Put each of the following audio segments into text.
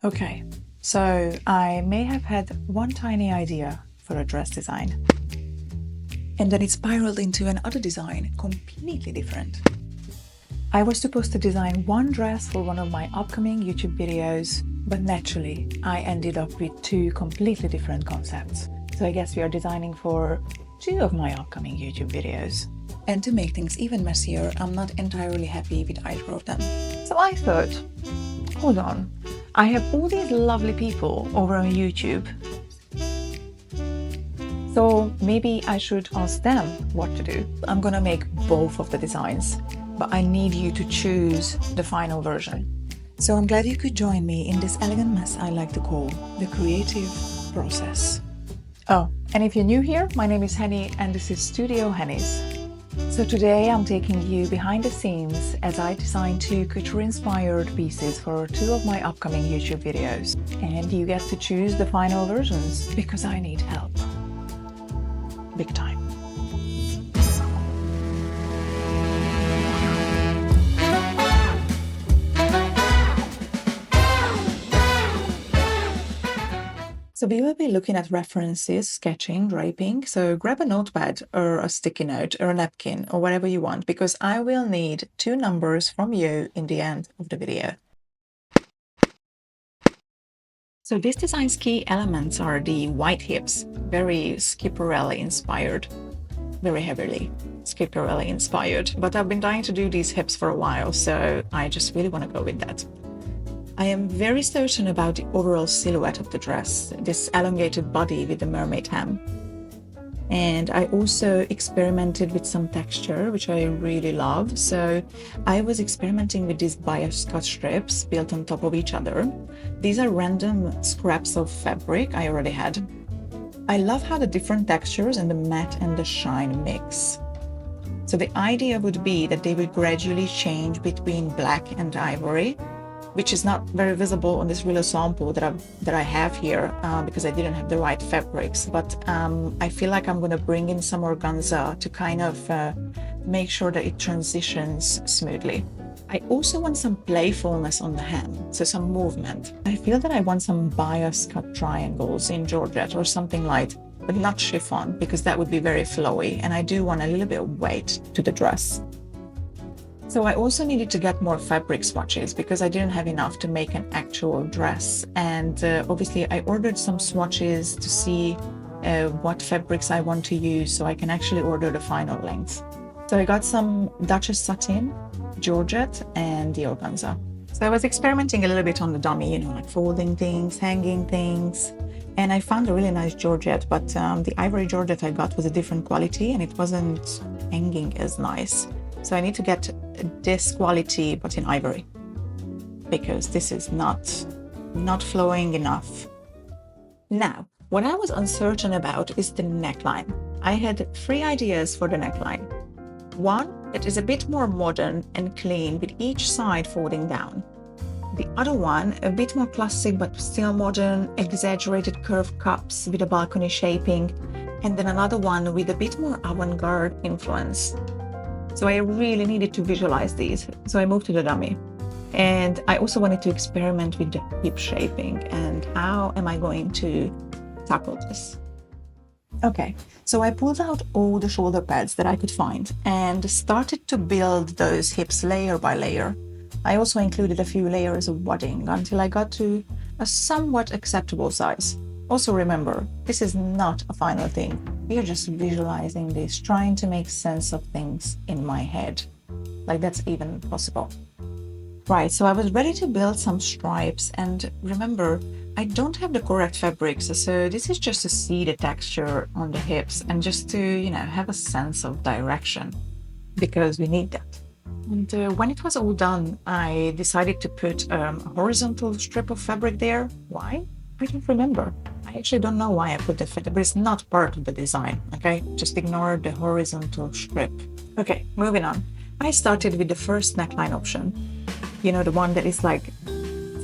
Okay, so I may have had one tiny idea for a dress design, and then it spiraled into another design, completely different. I was supposed to design one dress for one of my upcoming YouTube videos, but naturally, I ended up with two completely different concepts. So I guess we are designing for two of my upcoming YouTube videos. And to make things even messier, I'm not entirely happy with either of them. So I thought, hold on, I have all these lovely people over on YouTube. So maybe I should ask them what to do. I'm gonna make both of the designs, but I need you to choose the final version. So I'm glad you could join me in this elegant mess I like to call the creative process. Oh, and if you're new here, my name is Henny and this is Studio Henny's. So today I'm taking you behind the scenes as I design two couture-inspired pieces for two of my upcoming YouTube videos. And you get to choose the final versions because I need help. Big time. So we will be looking at references, sketching, draping. So grab a notepad or a sticky note or a napkin or whatever you want, because I will need two numbers from you in the end of the video. So this design's key elements are the white hips, very Schipperelli inspired, very heavily Schipperelli inspired. But I've been dying to do these hips for a while, so I just really want to go with that. I am very certain about the overall silhouette of the dress, this elongated body with the mermaid hem. And I also experimented with some texture, which I really love. So I was experimenting with these bias cut strips built on top of each other. These are random scraps of fabric I already had. I love how the different textures and the matte and the shine mix. So the idea would be that they would gradually change between black and ivory, which is not very visible on this real sample that I have here because I didn't have the right fabrics. But I feel like I'm going to bring in some organza to kind of make sure that it transitions smoothly. I also want some playfulness on the hem, so some movement. I feel that I want some bias cut triangles in georgette or something light, but not chiffon, because that would be very flowy. And I do want a little bit of weight to the dress. So I also needed to get more fabric swatches because I didn't have enough to make an actual dress. And obviously I ordered some swatches to see what fabrics I want to use so I can actually order the final length. So I got some Duchess satin, georgette, and the organza. So I was experimenting a little bit on the dummy, like folding things, hanging things. And I found a really nice georgette, but the ivory georgette I got was a different quality and it wasn't hanging as nice. So I need to get this quality, but in ivory, because this is not flowing enough. Now, what I was uncertain about is the neckline. I had three ideas for the neckline. One that is a bit more modern and clean with each side folding down. The other one, a bit more classic but still modern, exaggerated curved cups with a balcony shaping. And then another one with a bit more avant-garde influence. So I really needed to visualize these. So I moved to the dummy. And I also wanted to experiment with the hip shaping and how am I going to tackle this? Okay, so I pulled out all the shoulder pads that I could find and started to build those hips layer by layer. I also included a few layers of wadding until I got to a somewhat acceptable size. Also remember, this is not a final thing. We are just visualizing this, trying to make sense of things in my head. Like that's even possible. Right, so I was ready to build some stripes, and remember, I don't have the correct fabrics, so this is just to see the texture on the hips and just to, have a sense of direction, because we need that. And when it was all done, I decided to put a horizontal strip of fabric there. Why? I don't remember. I actually don't know why I put that fabric, but it's not part of the design, okay? Just ignore the horizontal strip. Okay, moving on. I started with the first neckline option. The one that is like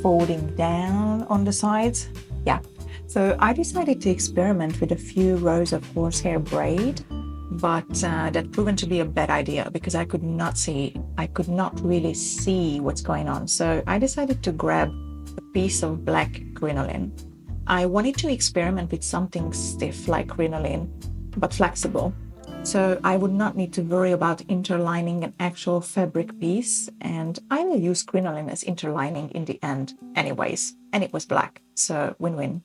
folding down on the sides. Yeah. So I decided to experiment with a few rows of horsehair braid, but that proven to be a bad idea because I could not really see what's going on. So I decided to grab a piece of black crinoline. I wanted to experiment with something stiff like crinoline, but flexible. So I would not need to worry about interlining an actual fabric piece, and I will use crinoline as interlining in the end anyways, and it was black, so win-win.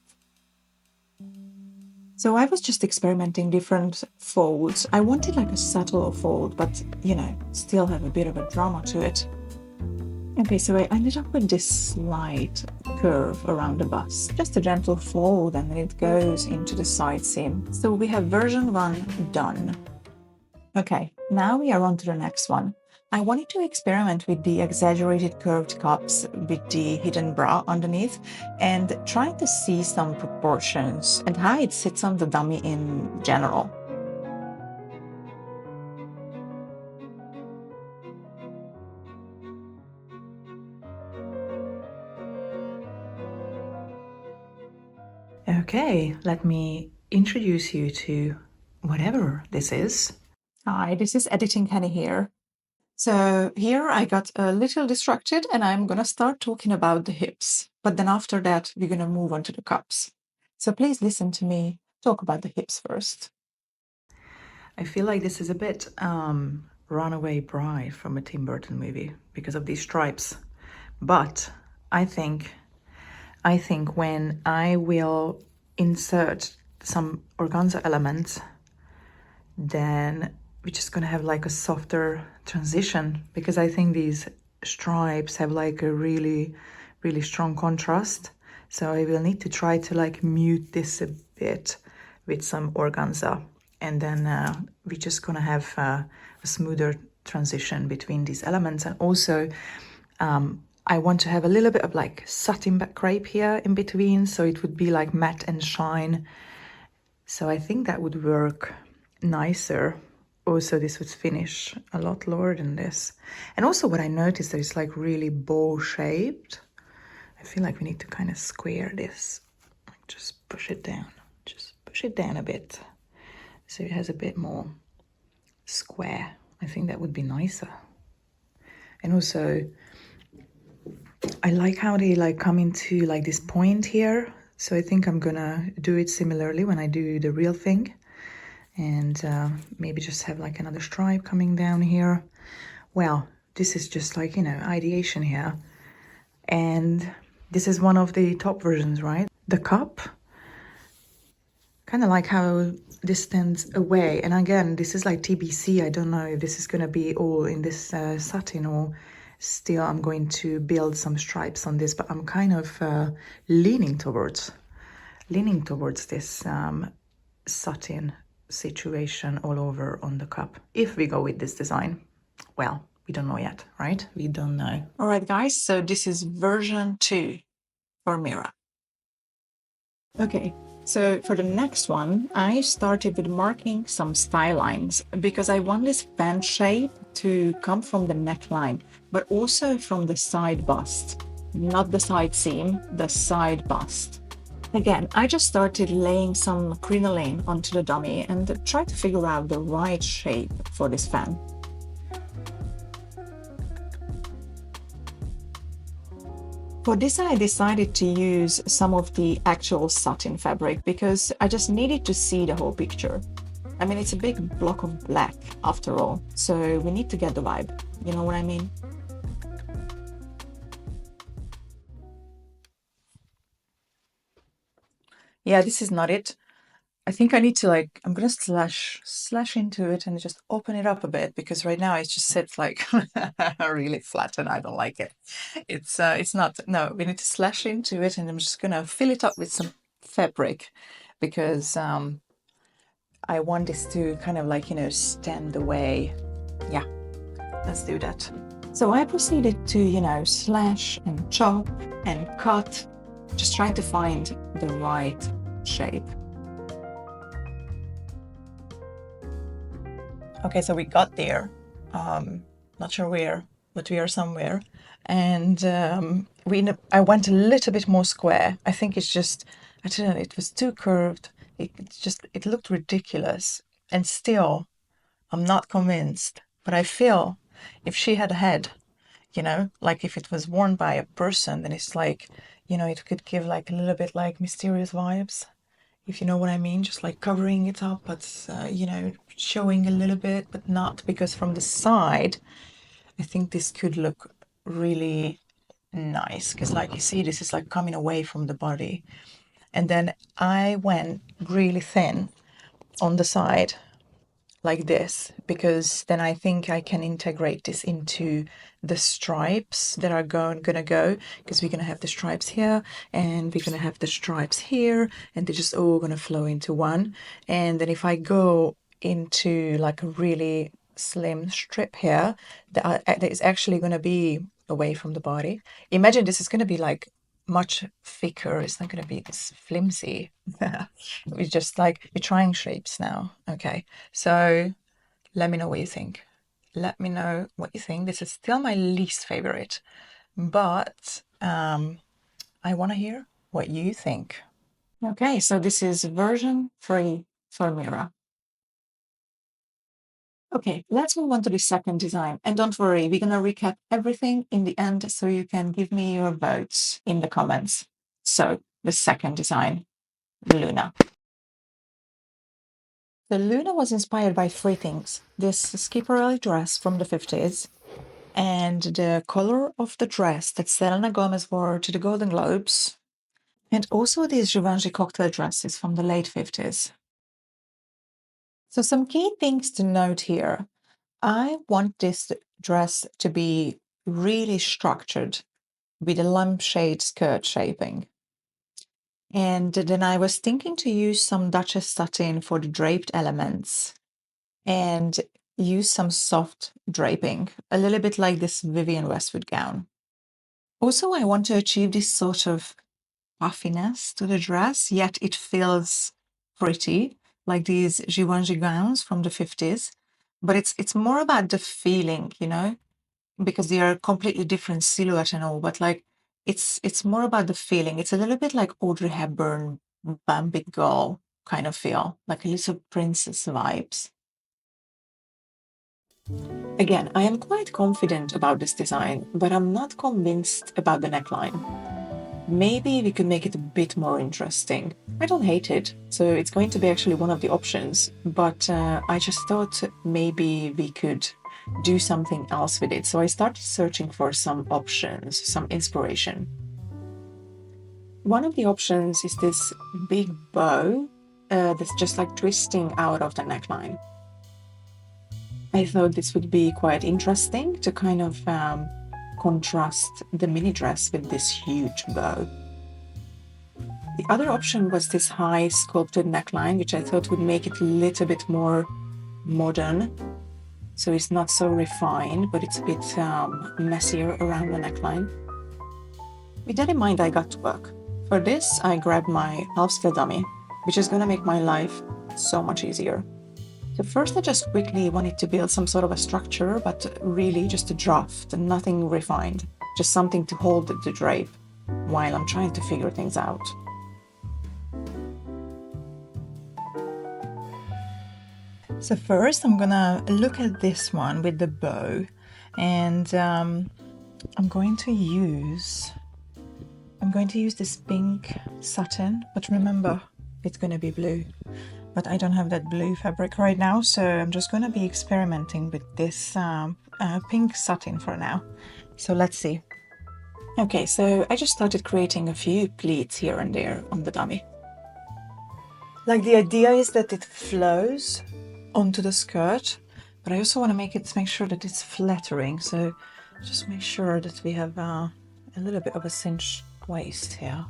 So I was just experimenting different folds. I wanted like a subtle fold, but you know, still have a bit of a drama to it. Okay, so I ended up with this slight curve around the bust, just a gentle fold, and then it goes into the side seam. So we have version 1 done. Okay, now we are on to the next one. I wanted to experiment with the exaggerated curved cups with the hidden bra underneath and trying to see some proportions and how it sits on the dummy in general. Okay, let me introduce you to whatever this is. Hi, this is Editing Henny here. So here I got a little distracted and I'm gonna start talking about the hips, but then after that we're gonna move on to the cups. So please listen to me talk about the hips first. I feel like this is a bit Runaway Bride from a Tim Burton movie because of these stripes. But I think when I will insert some organza elements, then we're just gonna have like a softer transition, because I think these stripes have like a really strong contrast. So I will need to try to like mute this a bit with some organza, and then we're just gonna have a smoother transition between these elements. And also I want to have a little bit of like satin back crepe here in between, so it would be like matte and shine. So I think that would work nicer. Also, this would finish a lot lower than this. And also what I noticed that it's like really bow shaped. I feel like we need to kind of square this. Just push it down. Just push it down a bit, so it has a bit more square. I think that would be nicer. And also, I like how they like come into like this point here. So I think I'm gonna do it similarly when I do the real thing. And maybe just have like another stripe coming down here. Well, this is just like, you know, ideation here. And this is one of the top versions, right? The cup, kind of like how this stands away. And again, this is like TBC. I don't know if this is going to be all in this satin, or still I'm going to build some stripes on this, but I'm kind of leaning towards this satin situation all over on the cup, if we go with this design. Well, we don't know yet, right? We don't know. All right, guys, so this is version 2 for Mira. Okay, so for the next one, I started with marking some style lines because I want this fan shape to come from the neckline, but also from the side bust, not the side seam, the side bust. Again, I just started laying some crinoline onto the dummy and tried to figure out the right shape for this fan. For this, I decided to use some of the actual satin fabric because I just needed to see the whole picture. I mean, it's a big block of black after all, so we need to get the vibe. You know what I mean? Yeah, this is not it. I think I need to like, I'm gonna slash into it and just open it up a bit, because right now it just sits like really flat and I don't like it. It's not, no, we need to slash into it, and I'm just gonna fill it up with some fabric because I want this to kind of like, you know, stand away. Yeah, let's do that. So I proceeded to, you know, slash and chop and cut, just trying to find the right shape. Okay, so we got there. Not sure where, but we are somewhere. And I went a little bit more square. I think it's just, I don't know, it was too curved. It looked ridiculous. And still, I'm not convinced. But I feel if she had a head, you know, like if it was worn by a person, then it's like, you know, it could give like a little bit like mysterious vibes, if you know what I mean, just like covering it up, but you know, showing a little bit, but not, because from the side, I think this could look really nice, because like you see, this is like coming away from the body. And then I went really thin on the side like this, because then I think I can integrate this into the stripes that are gonna go, because we're gonna have the stripes here and we're gonna have the stripes here, and they're just all gonna flow into one. And then if I go into like a really slim strip here, that is actually gonna be away from the body. Imagine this is gonna be like much thicker. It's not going to be this flimsy. It's just like we're trying shapes now. Okay, so let me know what you think. Let me know what you think. This is still my least favorite, but I want to hear what you think. Okay, so this is version 3 for Mira. Okay, let's move on to the second design. And don't worry, we're going to recap everything in the end so you can give me your votes in the comments. So, the second design, Luna. The Luna was inspired by 3 things. This Skipperelli dress from the 50s, and the color of the dress that Selena Gomez wore to the Golden Globes, and also these Givenchy cocktail dresses from the late 50s. So some key things to note here. I want this dress to be really structured with a lampshade skirt shaping. And then I was thinking to use some Duchess satin for the draped elements and use some soft draping, a little bit like this Vivienne Westwood gown. Also, I want to achieve this sort of puffiness to the dress, yet it feels pretty, like these Givenchy gowns from the 50s. But it's more about the feeling, you know, because they are completely different silhouette and all, but like it's more about the feeling. It's a little bit like Audrey Hepburn, Bambi Girl kind of feel, like a little princess vibes. Again, I am quite confident about this design, but I'm not convinced about the neckline. Maybe we could make it a bit more interesting. I don't hate it, so it's going to be actually one of the options, but I just thought maybe we could do something else with it. So I started searching for some options, some inspiration. One of the options is this big bow that's just like twisting out of the neckline. I thought this would be quite interesting to kind of contrast the mini dress with this huge bow. The other option was this high sculpted neckline, which I thought would make it a little bit more modern. So it's not so refined, but it's a bit messier around the neckline. With that in mind, I got to work. For this, I grabbed my half-scale dummy, which is going to make my life so much easier. So first, I just quickly wanted to build some sort of a structure, but really just a draft, nothing refined, just something to hold the drape while I'm trying to figure things out. So first, I'm gonna look at this one with the bow, and I'm going to use this pink satin, but remember, it's gonna be blue. But I don't have that blue fabric right now, so I'm just going to be experimenting with this pink satin for now. So let's see. Okay, so I just started creating a few pleats here and there on the dummy. Like the idea is that it flows onto the skirt, but I also want to make sure that it's flattering. So just make sure that we have a little bit of a cinched waist here.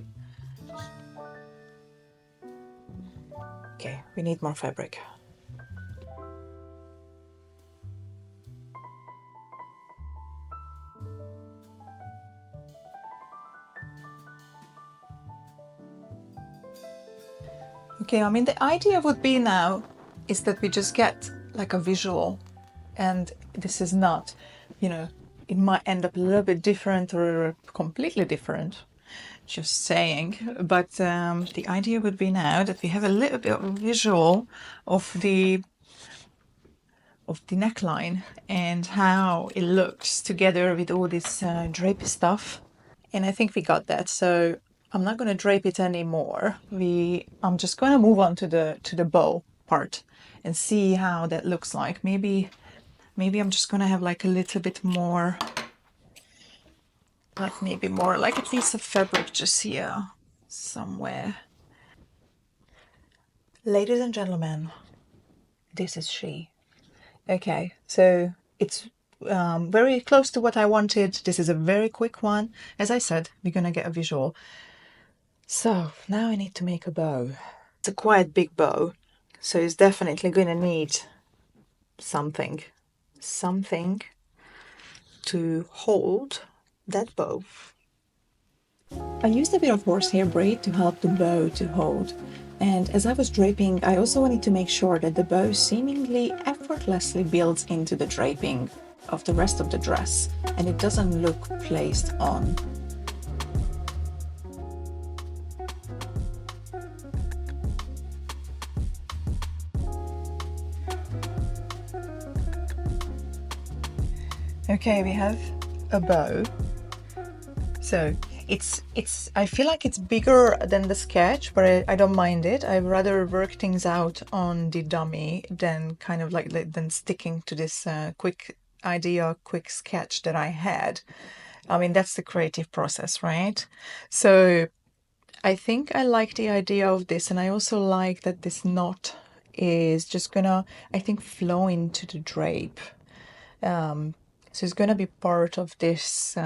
Okay, we need more fabric. Okay, I mean, the idea would be now is that we just get like a visual, and this is not, you know, it might end up a little bit different or completely different. Just saying, but the idea would be now that we have a little bit of a visual of of the neckline and how it looks together with all this drapey stuff. And I think we got that. So I'm not going to drape it anymore. I'm just going to move on to the bow part and see how that looks like. Maybe I'm just going to have like a little bit more, like maybe more like a piece of fabric just here somewhere. Ladies and gentlemen, this is she. Okay, so it's very close to what I wanted. This is a very quick one. As I said, we're gonna get a visual. So now I need to make a bow. It's a quite big bow, so it's definitely gonna need something to hold that bow. I used a bit of horsehair braid to help the bow to hold. And as I was draping, I also wanted to make sure that the bow seemingly effortlessly builds into the draping of the rest of the dress and it doesn't look placed on. Okay, we have a bow. So I feel like it's bigger than the sketch, but I don't mind it. I'd rather work things out on the dummy than kind of like than sticking to this quick sketch that I had. I mean, that's the creative process, right? So I think I like the idea of this, and I also like that this knot is just gonna, I think, flow into the drape. So it's going to be part of this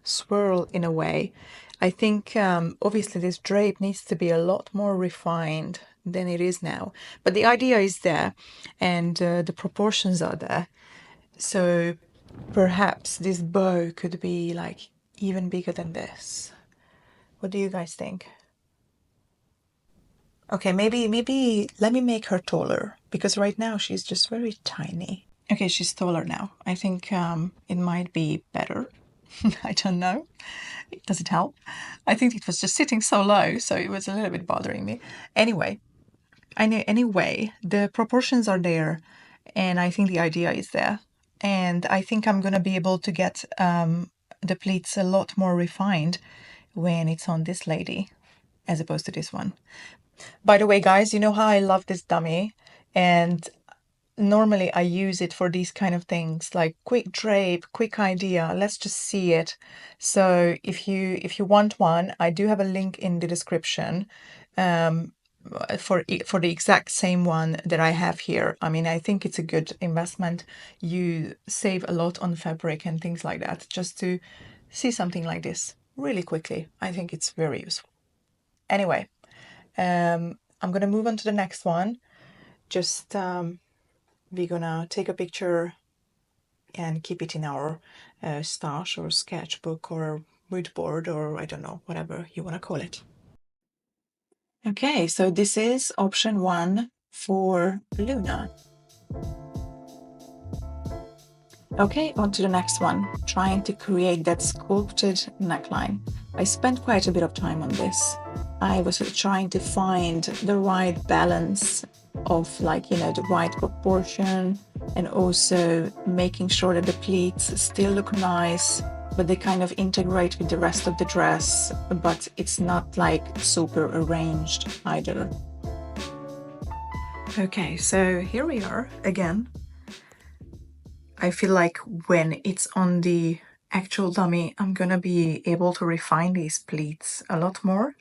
swirl in a way. I think obviously this drape needs to be a lot more refined than it is now. But the idea is there and the proportions are there. So perhaps this bow could be like even bigger than this. What do you guys think? Okay, maybe let me make her taller because right now she's just very tiny. Okay, she's taller now. I think it might be better. I don't know. Does it help? I think it was just sitting so low, so it was a little bit bothering me. Anyway, the proportions are there, and I think the idea is there. And I think I'm going to be able to get the pleats a lot more refined when it's on this lady as opposed to this one. By the way, guys, you know how I love this dummy? And normally I use it for these kind of things, like quick drape, quick idea, let's just see it. So if you want one, I do have a link in the description for the exact same one that I have here. I mean, I think it's a good investment. You save a lot on fabric and things like that just to see something like this really quickly. I think it's very useful. Anyway, I'm gonna move on to the next one. Just we're gonna take a picture and keep it in our stash or sketchbook or mood board, or I don't know, whatever you want to call it. Okay, so this is option 1 for Luna. Okay, on to the next one, trying to create that sculpted neckline. I spent quite a bit of time on this. I was trying to find the right balance of, like, you know, the right proportion, and also making sure that the pleats still look nice, but they kind of integrate with the rest of the dress, but it's not like super arranged either. Okay, so here we are again. I feel like when it's on the actual dummy, I'm gonna be able to refine these pleats a lot more.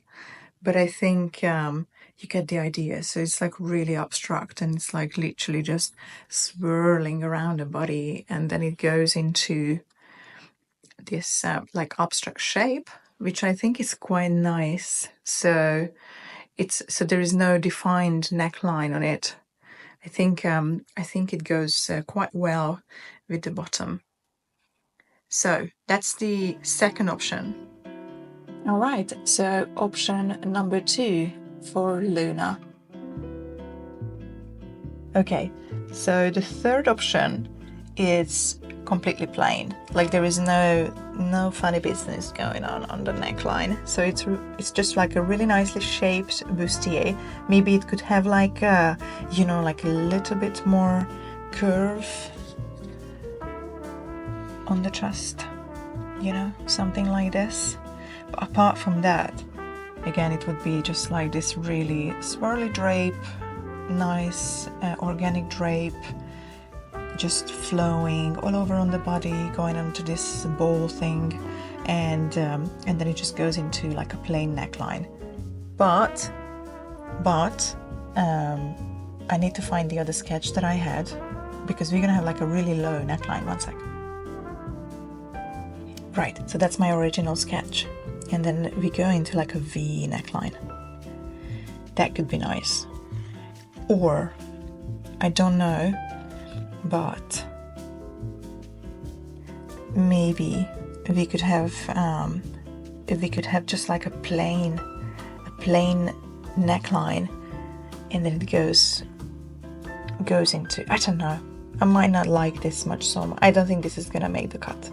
But I think you get the idea. So it's like really abstract and it's like literally just swirling around the body, and then it goes into this like abstract shape, which I think is quite nice. So there is no defined neckline on it. I think it goes quite well with the bottom. So that's the second option. All right, so option number 2 for Luna. Okay, so the third option is completely plain. Like there is no funny business going on the neckline. So it's just like a really nicely shaped bustier. Maybe it could have like a, you know, like a little bit more curve on the chest, you know, something like this. But apart from that, again, it would be just like this really swirly drape, nice organic drape, just flowing all over on the body, going onto this ball thing, and then it just goes into like a plain neckline. But I need to find the other sketch that I had, because we're gonna have like a really low neckline. One sec. Right, so that's my original sketch, and then we go into like a V neckline. That could be nice. Or I don't know, but maybe we could have just like a plain neckline, and then it goes into, I don't know, I might not like this much, so I don't think this is gonna make the cut.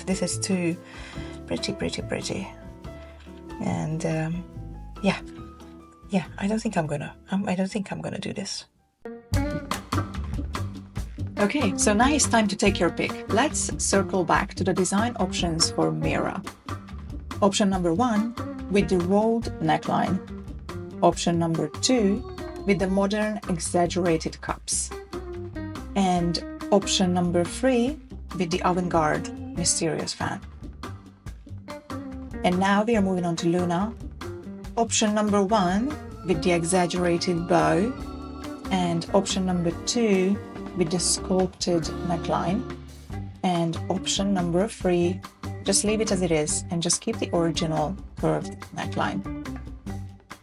This is too pretty, and yeah, I don't think I'm gonna do this. Okay, so now it's time to take your pick. Let's circle back to the design options for Mira. Option number 1 with the rolled neckline. Option number 2 with the modern exaggerated cups. And option number 3 with the avant-garde mysterious fan. And now we are moving on to Luna. Option number 1 with the exaggerated bow, and option number 2 with the sculpted neckline, and option number 3, just leave it as it is and just keep the original curved neckline.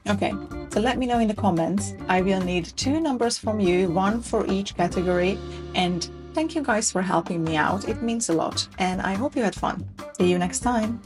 Okay, so let me know in the comments. I will need 2 numbers from you, 1 for each category, and thank you guys for helping me out. It means a lot, and I hope you had fun. See you next time.